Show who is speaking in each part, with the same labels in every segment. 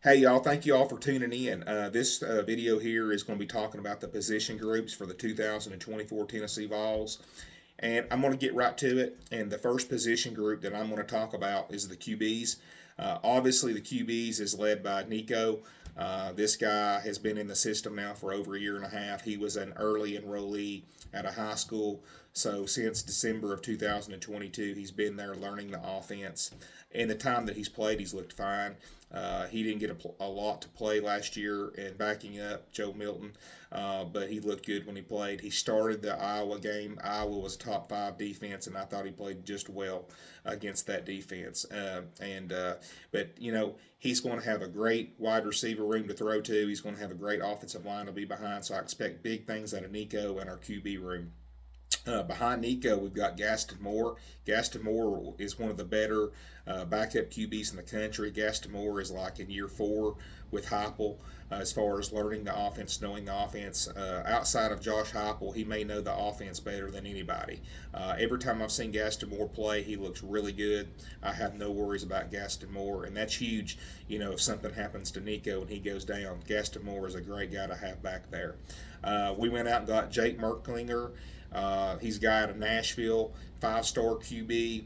Speaker 1: Hey y'all, thank you all for tuning in. This video here is going to be talking about the position groups for the 2024 Tennessee Vols. And I'm going to get right to it. And the first position group that I'm going to talk about is the QBs. Obviously, the QBs is led by Nico. This guy has been in the system now for over a year and a half. He was an early enrollee at a high school. So since December of 2022, he's been there learning the offense. In the time that he's played, he's looked fine. He didn't get a lot to play last year and backing up Joe Milton, but he looked good when he played. He started the Iowa game. Iowa was top five defense, and I thought he played just well against that defense. But he's going to have a great wide receiver room to throw to. He's going to have a great offensive line to be behind. So I expect big things out of Nico and our QB room. Behind Nico, we've got Gaston Moore. Gaston Moore is one of the better backup QBs in the country. Gaston Moore is like in year four with Heupel as far as learning the offense, knowing the offense. Outside of Josh Heupel, he may know the offense better than anybody. Every time I've seen Gaston Moore play, he looks really good. I have no worries about Gaston Moore, and that's huge. If something happens to Nico and he goes down, Gaston Moore is a great guy to have back there. We went out and got Jake Merklinger. He's a guy out of Nashville, five-star QB.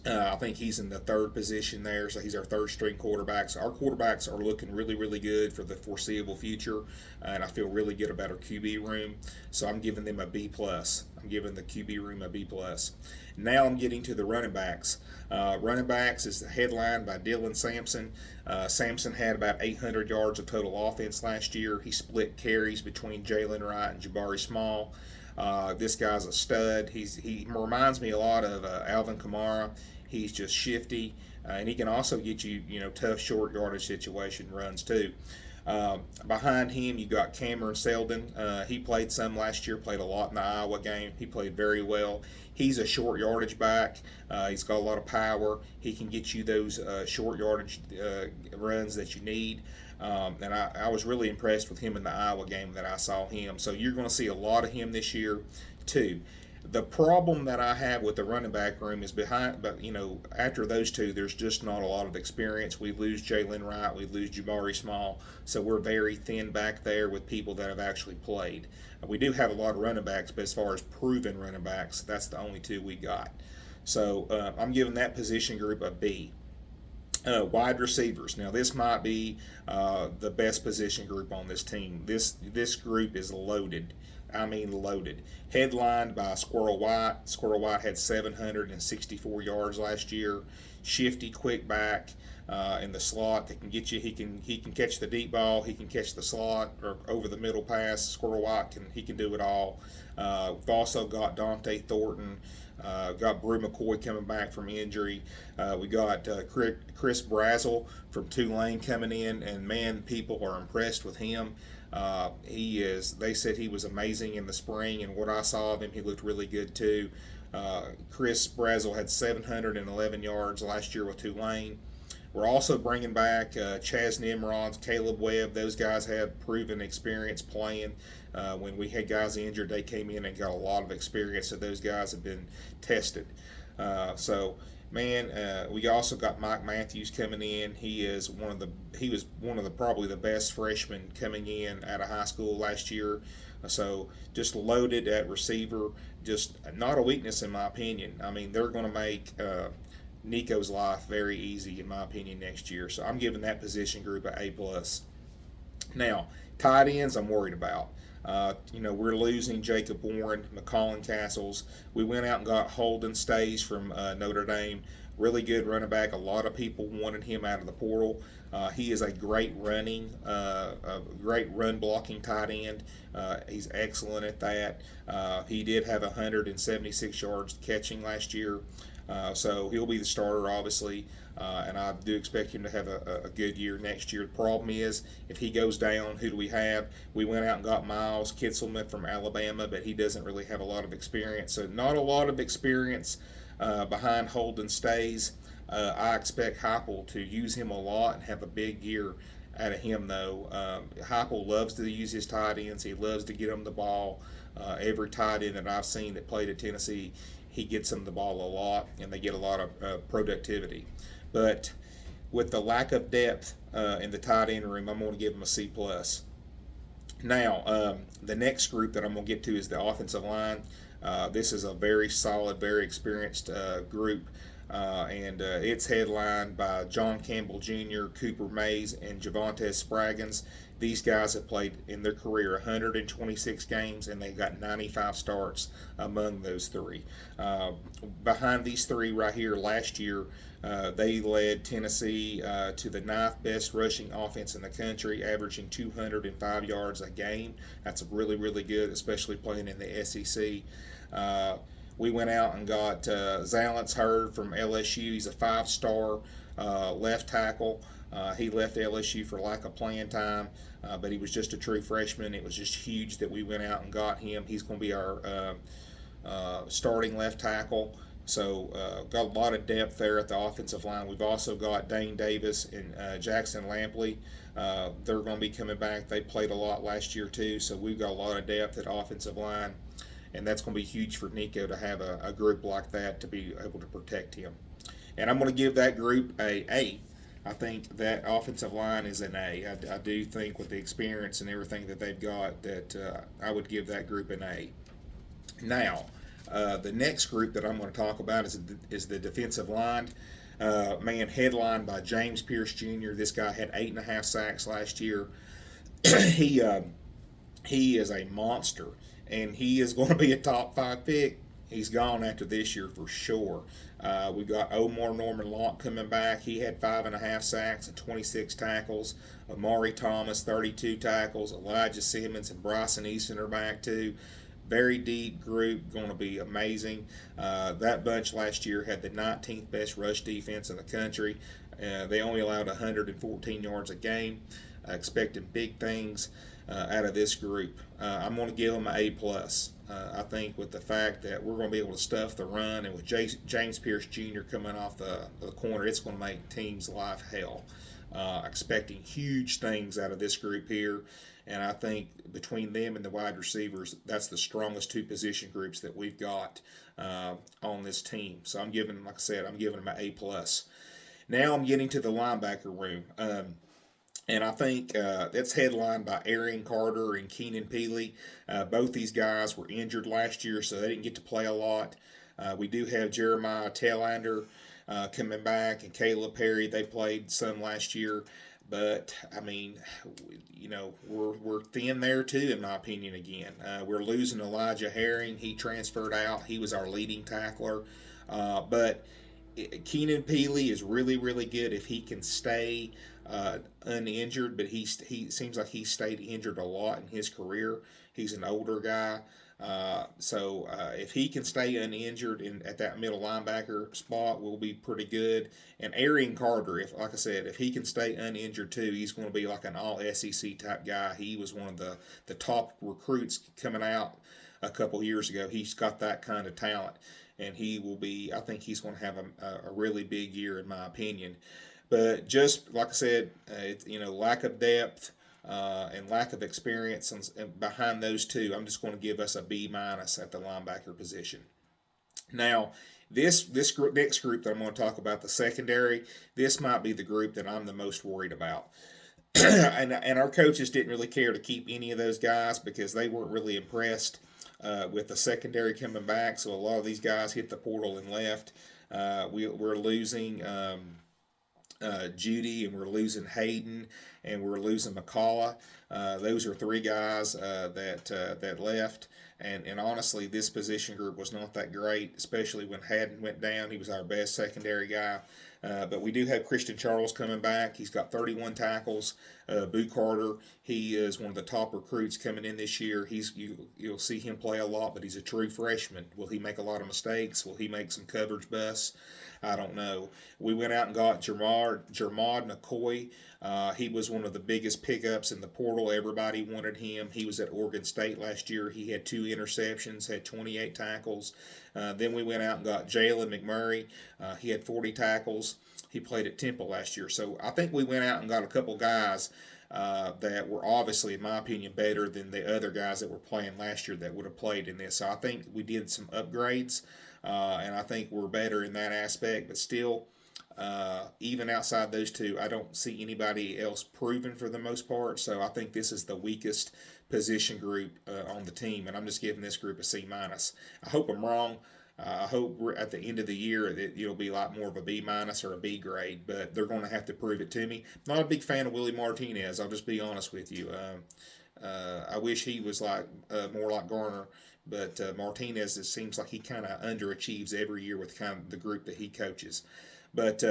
Speaker 1: I think he's in the third position there, so he's our third string quarterback. So our quarterbacks are looking really, really good for the foreseeable future, and I feel really good about our QB room. So I'm giving them a B plus. I'm giving the QB room a B plus. Now I'm getting to the running backs. Running backs is headlined by Dylan Sampson. Sampson had about 800 yards of total offense last year. He split carries between Jalen Wright and Jabari Small. This guy's a stud. He reminds me a lot of Alvin Kamara. He's just shifty, and he can also get you, tough short yardage situation runs too. Behind him, you got Cameron Seldon. He played some last year, played a lot in the Iowa game. He played very well. He's a short yardage back. He's got a lot of power. He can get you those short yardage runs that you need. And I was really impressed with him in the Iowa game that I saw him. So you're going to see a lot of him this year, too. The problem that I have with the running back room is but after those two, there's just not a lot of experience. We lose Jalen Wright, we lose Jabari Small, so we're very thin back there with people that have actually played. We do have a lot of running backs, but as far as proven running backs, that's the only two we got. So I'm giving that position group a B. Wide receivers. Now, this might be the best position group on this team. This group is loaded. I mean, loaded. Headlined by Squirrel White. Squirrel White had 764 yards last year. Shifty, quick back in the slot that can get you. He can catch the deep ball. He can catch the slot or over the middle pass. Squirrel White can do it all. We've also got Dante Thornton. Got Brew McCoy coming back from injury. We got Chris Brazzell from Tulane coming in, and man, people are impressed with him. He is. They said he was amazing in the spring, and what I saw of him, he looked really good too. Chris Brazzell had 711 yards last year with Tulane. We're also bringing back Chaz Nimrod, Caleb Webb. Those guys have proven experience playing. When we had guys injured, they came in and got a lot of experience, so those guys have been tested. We also got Mike Matthews coming in. He was one of the probably the best freshmen coming in out of high school last year. So just loaded at receiver, just not a weakness in my opinion. I mean, they're going to make Nico's life very easy in my opinion next year. So I'm giving that position group an A plus. Now, tight ends I'm worried about. We're losing Jacob Warren, McCollin Castles. We went out and got Holden Stays from Notre Dame. Really good running back. A lot of people wanted him out of the portal. He is a great run blocking tight end. He's excellent at that. He did have 176 yards catching last year. So he'll be the starter, obviously, and I do expect him to have a good year next year. The problem is, if he goes down, who do we have? We went out and got Miles Kitselman from Alabama, but he doesn't really have a lot of experience. So not a lot of experience behind Holden Stays. I expect Heupel to use him a lot and have a big year out of him, though. Heupel loves to use his tight ends. He loves to get them the ball. Every tight end that I've seen that played at Tennessee, he gets them the ball a lot, and they get a lot of productivity. But with the lack of depth in the tight end room, I'm going to give them a C plus. Now, the next group that I'm going to get to is the offensive line. This is a very solid, very experienced group, and it's headlined by John Campbell Jr., Cooper Mays, and Javonte Spraggins. These guys have played in their career 126 games, and they got 95 starts among those three. Behind these three right here, last year, they led Tennessee to the ninth best rushing offense in the country, averaging 205 yards a game. That's really, really good, especially playing in the SEC. We went out and got Zalance Hurd from LSU. He's a five-star left tackle. He left LSU for lack of playing time, but he was just a true freshman. It was just huge that we went out and got him. He's going to be our starting left tackle. So got a lot of depth there at the offensive line. We've also got Dane Davis and Jackson Lampley. They're going to be coming back. They played a lot last year too, so we've got a lot of depth at offensive line, and that's going to be huge for Nico to have a group like that to be able to protect him. And I'm going to give that group a A. I think that offensive line is an A. I do think with the experience and everything that they've got that I would give that group an A. Now, the next group that I'm going to talk about is the defensive line. Man, headlined by James Pierce Jr. This guy had 8.5 sacks last year. he he is a monster, and he is going to be a top 5 pick. He's gone after this year for sure. We've got Omar Norman Locke coming back. He had 5.5 sacks and 26 tackles. Amari Thomas, 32 tackles. Elijah Simmons and Bryson Easton are back too. Very deep group, going to be amazing. That bunch last year had the 19th best rush defense in the country. They only allowed 114 yards a game. Expecting big things out of this group. I'm going to give them an A plus. I think with the fact that we're going to be able to stuff the run, and with James Pierce Jr. coming off the corner, it's going to make teams' life hell. Expecting huge things out of this group here, and I think between them and the wide receivers, that's the strongest two position groups that we've got on this team. So I'm giving, like I said, I'm giving them an A plus. Now I'm getting to the linebacker room. And I think that's headlined by Arian Carter and Keenan Peely. Both these guys were injured last year, so they didn't get to play a lot. We do have Jeremiah Taylor coming back, and Caleb Perry. They played some last year. But, I mean, we're thin there too, in my opinion, again. We're losing Elijah Herring. He transferred out. He was our leading tackler. But Keenan Peely is really, really good if he can stay uninjured, but he seems like he stayed injured a lot in his career. He's an older guy. So if he can stay uninjured at that middle linebacker spot, we'll be pretty good. And Arian Carter, like I said, if he can stay uninjured too, he's going to be like an all SEC type guy. He was one of the top recruits coming out a couple years ago. He's got that kind of talent, and he will be. I think he's going to have a really big year, in my opinion. But just like I said, lack of depth and lack of experience and behind those two, I'm just going to give us a B minus at the linebacker position. Now, this next group that I'm going to talk about, the secondary, this might be the group that I'm the most worried about. and our coaches didn't really care to keep any of those guys because they weren't really impressed with the secondary coming back. So a lot of these guys hit the portal and left. We're losing Judy, and we're losing Hayden, and we're losing McCullough. Those are three guys that left. And honestly, this position group was not that great, especially when Haddon went down. He was our best secondary guy. But we do have Christian Charles coming back. He's got 31 tackles. Boo Carter, he is one of the top recruits coming in this year. You'll see him play a lot, but he's a true freshman. Will he make a lot of mistakes? Will he make some coverage busts? I don't know. We went out and got Jermod McCoy. He was one of the biggest pickups in the portal. Everybody wanted him. He was at Oregon State last year. He had 2 interceptions, had 28 tackles. Then we went out and got Jalen McMurray. He had 40 tackles. He played at Temple last year. So I think we went out and got a couple guys that were obviously, in my opinion, better than the other guys that were playing last year that would have played in this. So I think we did some upgrades, and I think we're better in that aspect. But still, Even outside those two, I don't see anybody else proven for the most part. So I think this is the weakest position group on the team, and I'm just giving this group a C minus. I hope I'm wrong. I hope we're at the end of the year that it'll be a lot more of a B minus or a B grade, but they're going to have to prove it to me. Not a big fan of Willie Martinez. I'll just be honest with you. I wish he was like more like Garner, but Martinez, it seems like he kind of underachieves every year with kind of the group that he coaches. But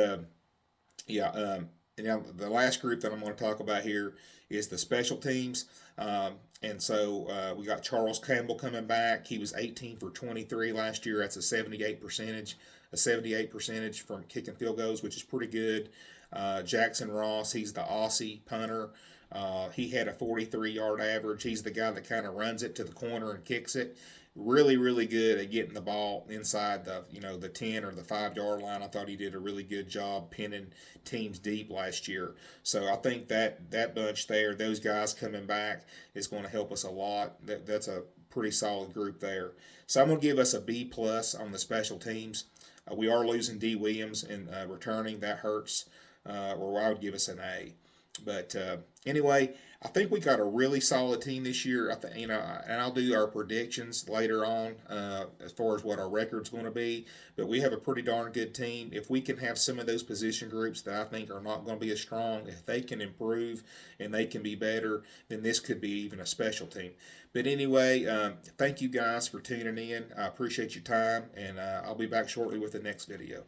Speaker 1: yeah, now the last group that I'm going to talk about here is the special teams. And so we got Charles Campbell coming back. He was 18 for 23 last year. That's a 78 percentage from kicking field goals, which is pretty good. Jackson Ross, he's the Aussie punter. He had a 43-yard average. He's the guy that kind of runs it to the corner and kicks it. Really, really good at getting the ball inside the 10 or the 5-yard line. I thought he did a really good job pinning teams deep last year. So I think that bunch there, those guys coming back, is going to help us a lot. That's a pretty solid group there. So I'm going to give us a B plus on the special teams. We are losing D Williams in returning. That hurts. Or I would give us an A. But anyway, I think we got a really solid team this year. I think and I'll do our predictions later on as far as what our record's going to be. But we have a pretty darn good team. If we can have some of those position groups that I think are not going to be as strong, if they can improve and they can be better, then this could be even a special team. But anyway, thank you guys for tuning in. I appreciate your time, and I'll be back shortly with the next video.